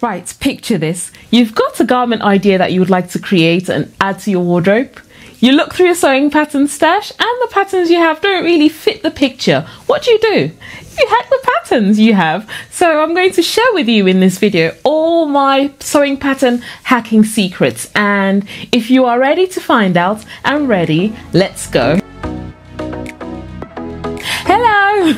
Right, picture this. You've got a garment idea that you would like to create and add to your wardrobe. You look through your sewing pattern stash and the patterns you have don't really fit the picture. What do? You hack the patterns you have. So I'm going to share with you in this video all my sewing pattern hacking secrets. And if you are ready to find out and ready, let's go. Hello,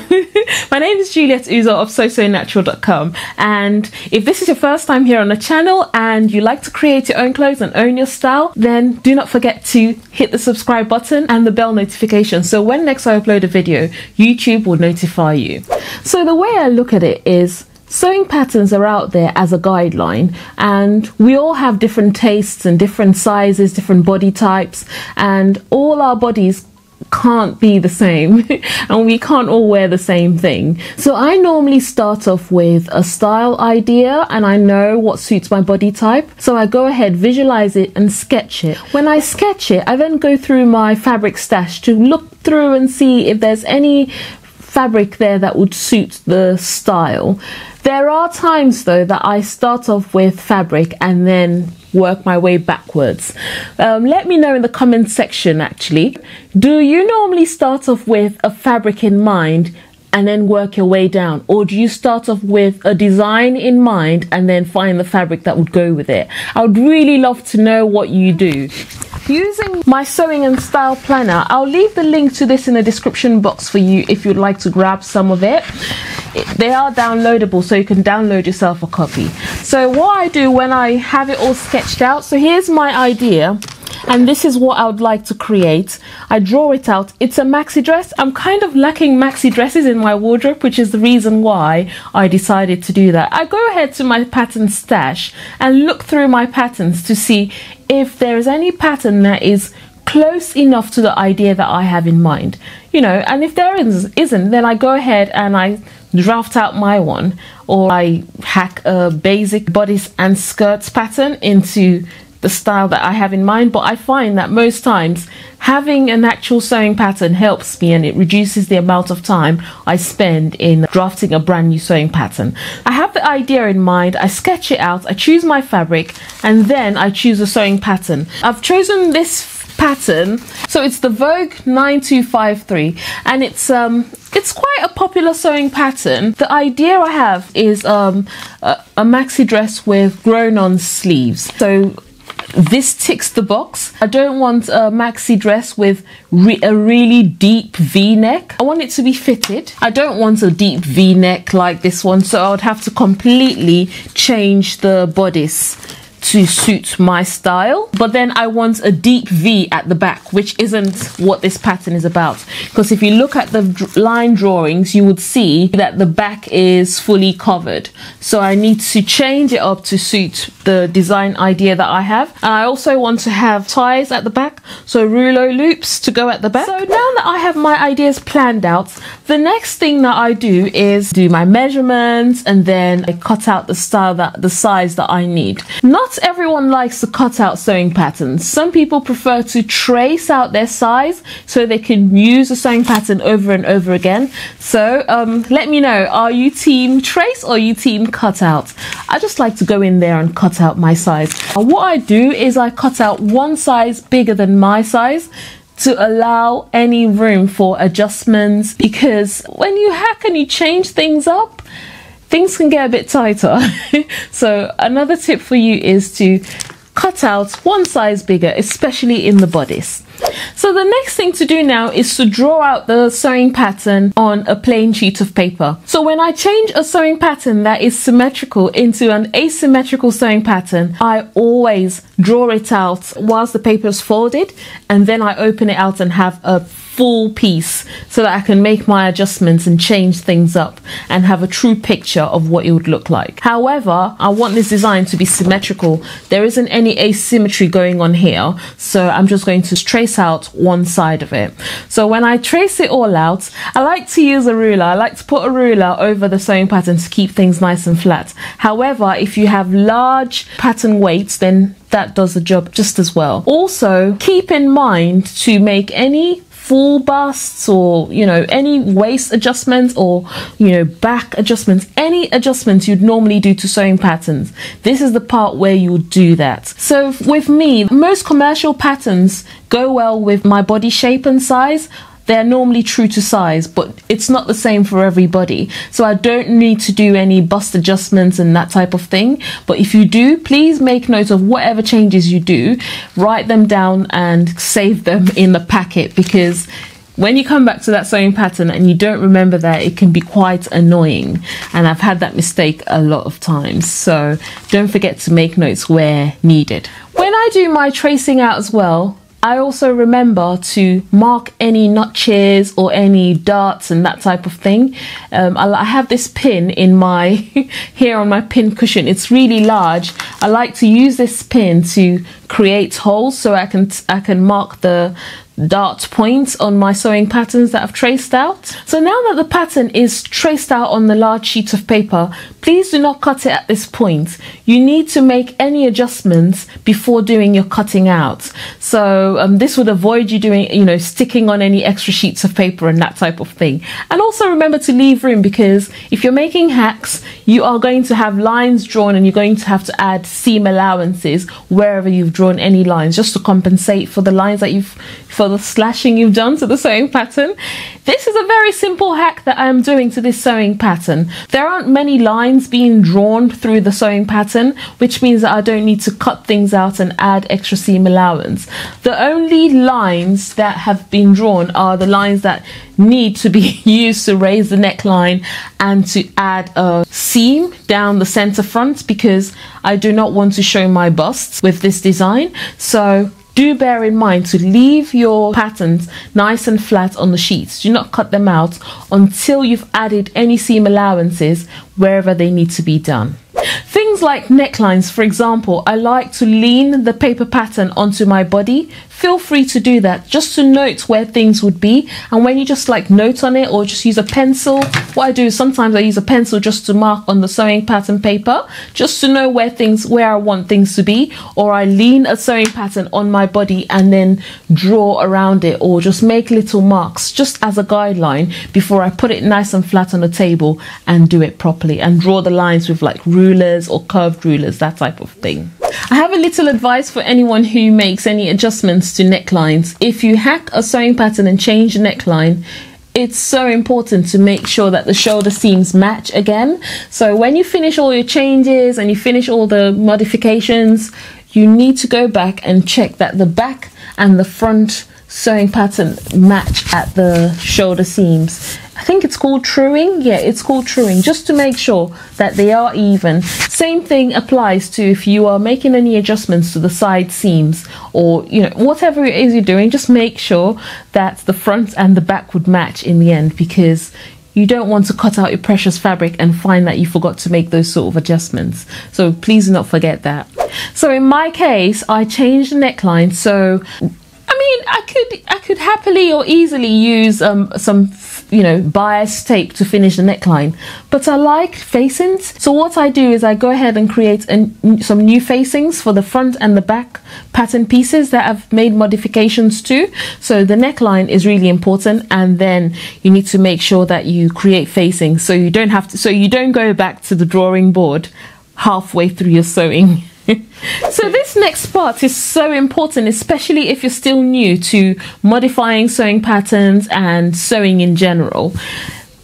my name is Juliet Uzor of sewsonatural.com, and if this is your first time here on the channel and you like to create your own clothes and own your style, then do not forget to hit the subscribe button and the bell notification so when next I upload a video, YouTube will notify you. So the way I look at it is, sewing patterns are out there as a guideline, and we all have different tastes and different sizes, different body types, and all our bodies can't be the same and we can't all wear the same thing. So I normally start off with a style idea and I know what suits my body type, so I go ahead, visualize it and sketch it. When I sketch it, I then go through my fabric stash to look through and see if there's any fabric there that would suit the style. There are times though that I start off with fabric and then work my way backwards. Let me know in the comment section actually, do you normally start off with a fabric in mind and then work your way down, or do you start off with a design in mind and then find the fabric that would go with it? I would really love to know what you do. Using my sewing and style planner, I'll leave the link to this in the description box for you if you'd like to grab some of it. They are downloadable, so you can download yourself a copy. So what I do when I have it all sketched out, so here's my idea and this is what I would like to create. I draw it out. It's a maxi dress. I'm kind of lacking maxi dresses in my wardrobe, which is the reason why I decided to do that. I go ahead to my pattern stash and look through my patterns to see if there is any pattern that is close enough to the idea that I have in mind, you know, and if there isn't, then I go ahead and I draft out my one, or I hack a basic bodice and skirts pattern into the style that I have in mind. But I find that most times having an actual sewing pattern helps me and it reduces the amount of time I spend in drafting a brand new sewing pattern. I have the idea in mind, I sketch it out, I choose my fabric, and then I choose a sewing pattern. I've chosen this pattern, so it's the Vogue 9253 and it's quite a popular sewing pattern. The idea I have is a maxi dress with grown on sleeves, so this ticks the box. I don't want a maxi dress with a really deep V-neck. I want it to be fitted. I don't want a deep V-neck like this one, so I would have to completely change the bodice to suit my style. But then I want a deep V at the back, which isn't what this pattern is about, because if you look at the line drawings you would see that the back is fully covered, so I need to change it up to suit the design idea that I have. And I also want to have ties at the back, so rouleau loops to go at the back. So now that I have my ideas planned out, the next thing that I do is do my measurements and then I cut out the size that I need. Not everyone likes to cut out sewing patterns. Some people prefer to trace out their size so they can use the sewing pattern over and over again. So let me know, are you team trace or are you team cut out? I just like to go in there and cut out my size. What I do is I cut out one size bigger than my size to allow any room for adjustments, because when you hack and you change things up, things can get a bit tighter. So another tip for you is to cut out one size bigger, especially in the bodice. So the next thing to do now is to draw out the sewing pattern on a plain sheet of paper. So when I change a sewing pattern that is symmetrical into an asymmetrical sewing pattern, I always draw it out whilst the paper is folded, and then I open it out and have a full piece so that I can make my adjustments and change things up and have a true picture of what it would look like. However, I want this design to be symmetrical. There isn't any asymmetry going on here, so I'm just going to trace out one side of it. So when I trace it all out, I like to use a ruler. I like to put a ruler over the sewing pattern to keep things nice and flat. However, if you have large pattern weights, then that does the job just as well. Also, keep in mind to make any full busts, or any waist adjustments, or back adjustments, any adjustments you'd normally do to sewing patterns, this is the part where you'll do that. So with me, most commercial patterns go well with my body shape and size. They're normally true to size, but it's not the same for everybody. So I don't need to do any bust adjustments and that type of thing. But if you do, please make note of whatever changes you do, write them down and save them in the packet, because when you come back to that sewing pattern and you don't remember that, it can be quite annoying. And I've had that mistake a lot of times. So don't forget to make notes where needed. When I do my tracing out as well, I also remember to mark any notches or any darts and that type of thing. I have this pin in my here on my pin cushion. It's really large. I like to use this pin to create holes so I can mark the dart points on my sewing patterns that I've traced out. So now that the pattern is traced out on the large sheet of paper, please do not cut it at this point. You need to make any adjustments before doing your cutting out. So this would avoid you doing, sticking on any extra sheets of paper and that type of thing. And also remember to leave room, because if you're making hacks, you are going to have lines drawn and you're going to have to add seam allowances wherever you've drawn any lines, just to compensate for the lines that for the slashing you've done to the sewing pattern. This is a very simple hack that I am doing to this sewing pattern. There aren't many lines being drawn through the sewing pattern, which means that I don't need to cut things out and add extra seam allowance. The only lines that have been drawn are the lines that need to be used to raise the neckline and to add a seam down the center front, because I do not want to show my busts with this design. So do bear in mind to leave your patterns nice and flat on the sheets. Do not cut them out until you've added any seam allowances wherever they need to be done. Things like necklines, for example, I like to lean the paper pattern onto my body. Feel free to do that, just to note where things would be. And when you just note on it, or just use a pencil, what I do is sometimes I use a pencil just to mark on the sewing pattern paper, just to know where I want things to be. Or I lean a sewing pattern on my body and then draw around it, or just make little marks just as a guideline before I put it nice and flat on the table and do it properly, and draw the lines with rulers or curved rulers, that type of thing. I have a little advice for anyone who makes any adjustments to necklines. If you hack a sewing pattern and change the neckline, it's so important to make sure that the shoulder seams match again. So when you finish all your changes and you finish all the modifications, you need to go back and check that the back and the front sewing pattern match at the shoulder seams. I think it's called truing. Yeah, it's called truing, just to make sure that they are even. Same thing applies to if you are making any adjustments to the side seams, or whatever it is you're doing, just make sure that the front and the back would match in the end, because you don't want to cut out your precious fabric and find that you forgot to make those sort of adjustments. So please do not forget that. So in my case, I changed the neckline. So I could happily or easily use some bias tape to finish the neckline, but I like facings. So what I do is I go ahead and create some new facings for the front and the back pattern pieces that I've made modifications to. So the neckline is really important, and then you need to make sure that you create facings so you don't go back to the drawing board halfway through your sewing. So this next part is so important, especially if you're still new to modifying sewing patterns and sewing in general.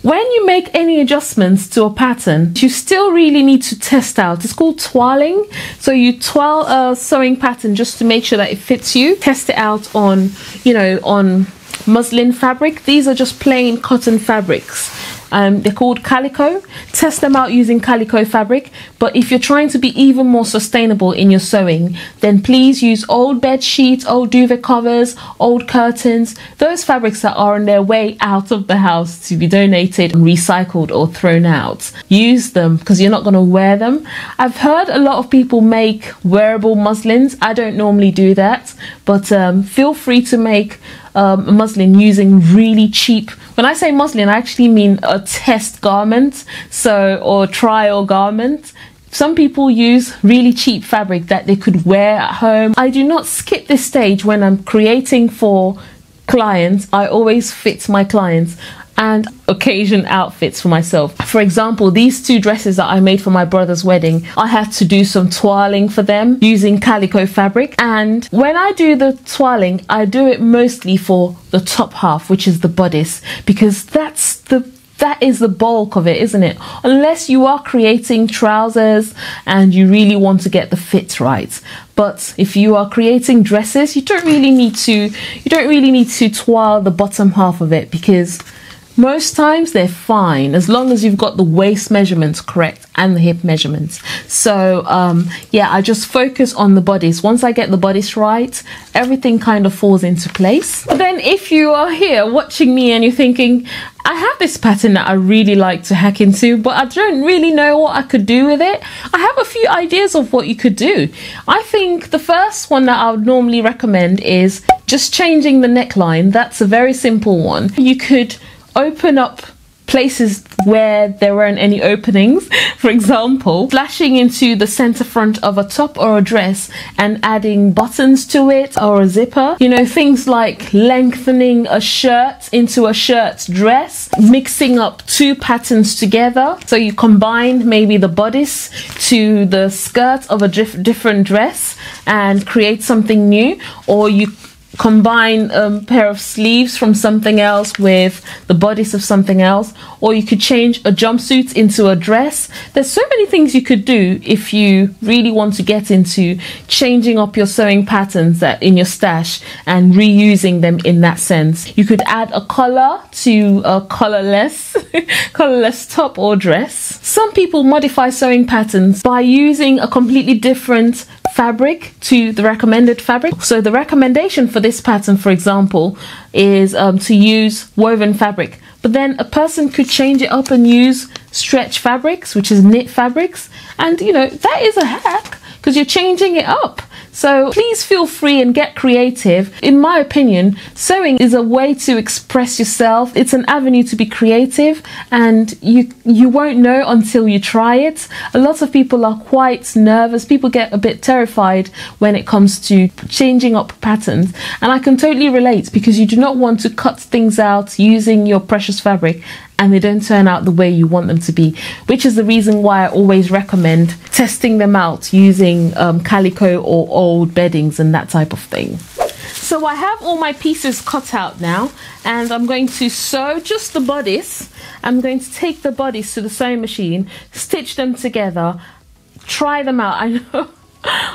When you make any adjustments to a pattern, you still really need to test out. It's called twirling. So you twirl a sewing pattern just to make sure that it fits you. Test it out on, on muslin fabric. These are just plain cotton fabrics. They're called calico. Test them out using calico fabric. But if you're trying to be even more sustainable in your sewing, then please use old bed sheets, old duvet covers, old curtains, those fabrics that are on their way out of the house to be donated and recycled or thrown out. Use them, because you're not going to wear them. I've heard a lot of people make wearable muslins. I don't normally do that, but feel free to make muslin using really cheap. When I say muslin, I actually mean a test garment, or trial garment. Some people use really cheap fabric that they could wear at home. I do not skip this stage when I'm creating for clients, I always fit my clients and occasion outfits for myself. For example, these two dresses that I made for my brother's wedding, I had to do some toiling for them using calico fabric, and when I do the toiling, I do it mostly for the top half, which is the bodice, because that is the bulk of it, isn't it? Unless you are creating trousers and you really want to get the fit right. But if you are creating dresses, you don't really need to toile the bottom half of it, because most times they're fine as long as you've got the waist measurements correct and the hip measurements. So yeah, I just focus on the bodice. Once I get the bodice right, everything kind of falls into place. But then if you are here watching me and you're thinking, I have this pattern that I really like to hack into, but I don't really know what I could do with it, I have a few ideas of what you could do. I think the first one that I would normally recommend is just changing the neckline. That's a very simple one. You could open up places where there weren't any openings. For example, slashing into the center front of a top or a dress and adding buttons to it or a zipper. You know, things like lengthening a shirt into a shirt dress, mixing up two patterns together. So you combine maybe the bodice to the skirt of a different dress and create something new, or you combine a pair of sleeves from something else with the bodice of something else, or you could change a jumpsuit into a dress. There's so many things you could do if you really want to get into changing up your sewing patterns that in your stash and reusing them in that sense. You could add a collar to a collarless top or dress. Some people modify sewing patterns by using a completely different fabric to the recommended fabric. So the recommendation for this pattern, for example, is to use woven fabric, but then a person could change it up and use stretch fabrics, which is knit fabrics, and you know, that is a hack because you're changing it up. So please feel free and get creative. In my opinion, sewing is a way to express yourself. It's an avenue to be creative, and you won't know until you try it. A lot of people are quite nervous. People get a bit terrified when it comes to changing up patterns, and I can totally relate, because you do not want to cut things out using your precious fabric and they don't turn out the way you want them to be, which is the reason why I always recommend testing them out using calico or old beddings and that type of thing. So I have all my pieces cut out now, and I'm going to sew just the bodice. I'm going to take the bodice to the sewing machine, stitch them together, try them out. I know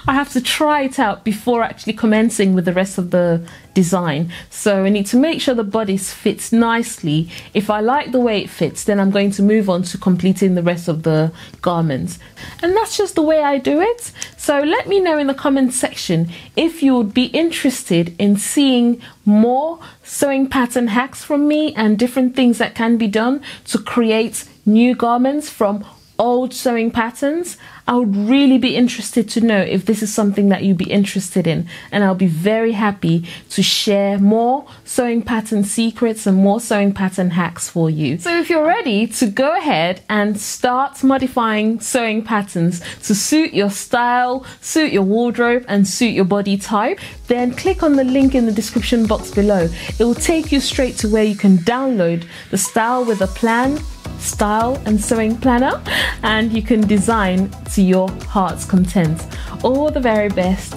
I have to try it out before actually commencing with the rest of the design. So I need to make sure the bodice fits nicely. If I like the way it fits, then I'm going to move on to completing the rest of the garments. And that's just the way I do it. So let me know in the comment section if you would be interested in seeing more sewing pattern hacks from me and different things that can be done to create new garments from old sewing patterns. I would really be interested to know if this is something that you'd be interested in, and I'll be very happy to share more sewing pattern secrets and more sewing pattern hacks for you. So if you're ready to go ahead and start modifying sewing patterns to suit your style, suit your wardrobe and suit your body type, then click on the link in the description box below. It will take you straight to where you can download the Style with a Plan style and sewing planner, and you can design to your heart's content. All the very best.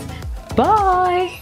Bye.